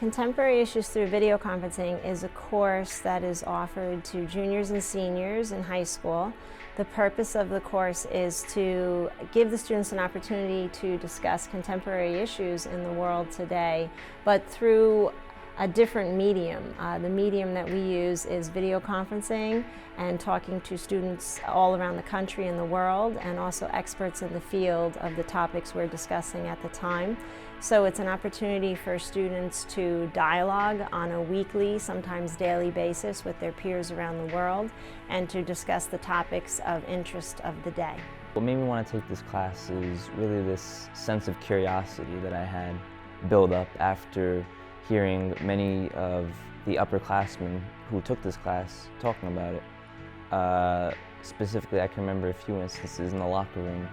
Contemporary Issues Through Video Conferencing is a course that is offered to juniors and seniors in high school. The purpose of the course is to give the students an opportunity to discuss contemporary issues in the world today, but through a different medium. The medium that we use is video conferencing and talking to students all around the country and the world, and also experts in the field of the topics we're discussing at the time. So it's an opportunity for students to dialogue on a weekly, sometimes daily basis with their peers around the world, and to discuss the topics of interest of the day. What made me want to take this class is really this sense of curiosity that I had built up after hearing many of the upperclassmen who took this class talking about it. Specifically, I can remember a few instances in the locker room.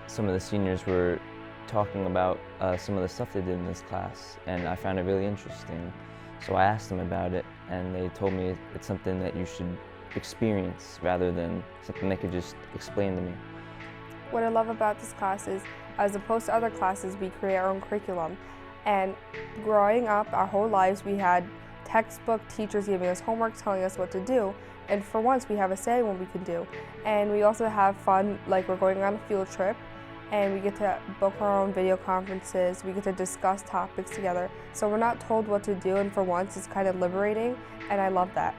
Some of the seniors were talking about some of the stuff they did in this class, and I found it really interesting. So I asked them about it, and they told me it's something that you should experience rather than something they could just explain to me. What I love about this class is, as opposed to other classes, we create our own curriculum. And growing up, our whole lives, we had textbook teachers giving us homework, telling us what to do. And for once, we have a say in what we can do. And we also have fun, like we're going on a field trip, and we get to book our own video conferences. We get to discuss topics together. So we're not told what to do, and for once, it's kind of liberating, and I love that.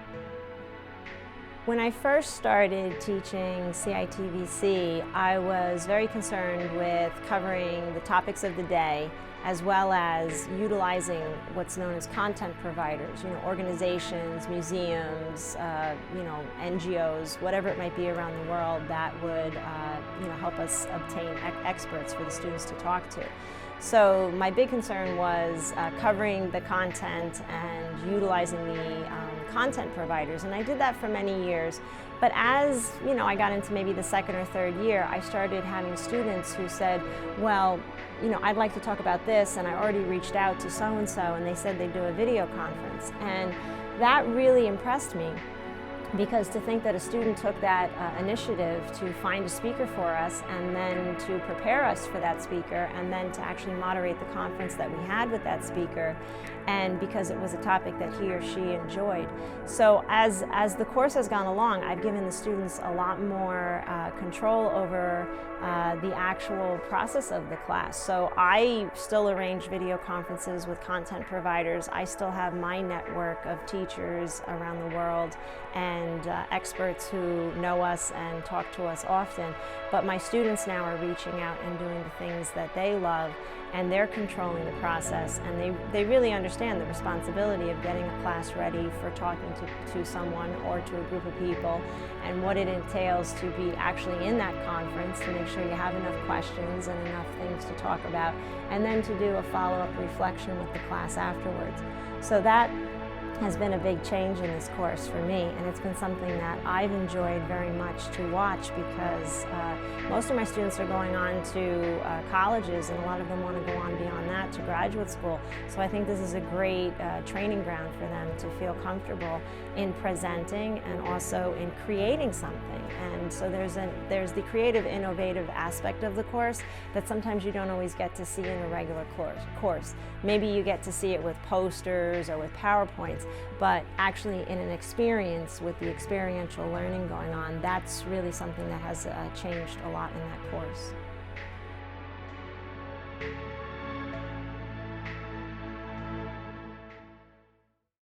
When I first started teaching Citvc, I was very concerned with covering the topics of the day, as well as utilizing what's known as content providers, organizations, museums, NGOs, whatever it might be around the world that would help us obtain experts for the students to talk to. So my big concern was covering the content and utilizing the content providers, and I did that for many years. But as I got into maybe the second or third year, I started having students who said, well, I'd like to talk about this, and I already reached out to so-and-so, and they said they'd do a video conference. And that really impressed me, because to think that a student took that initiative to find a speaker for us, and then to prepare us for that speaker, and then to actually moderate the conference that we had with that speaker, and because it was a topic that he or she enjoyed. So as the course has gone along, I've given the students a lot more control over the actual process of the class. So I still arrange video conferences with content providers. I still have my network of teachers around the world and experts who know us and talk to us often. But my students now are reaching out and doing the things that they love, and they're controlling the process, and they really understand the responsibility of getting a class ready for talking to someone or to a group of people, and what it entails to be actually in that conference, to make sure you have enough questions and enough things to talk about, and then to do a follow-up reflection with the class afterwards. So that has been a big change in this course for me, and it's been something that I've enjoyed very much to watch, because most of my students are going on to colleges, and a lot of them want to go on beyond that to graduate school. So I think this is a great training ground for them to feel comfortable in presenting and also in creating something. And so there's the creative, innovative aspect of the course that sometimes you don't always get to see in a regular course. Maybe you get to see it with posters or with PowerPoints, but actually in an experience with the experiential learning going on, that's really something that has changed a lot in that course.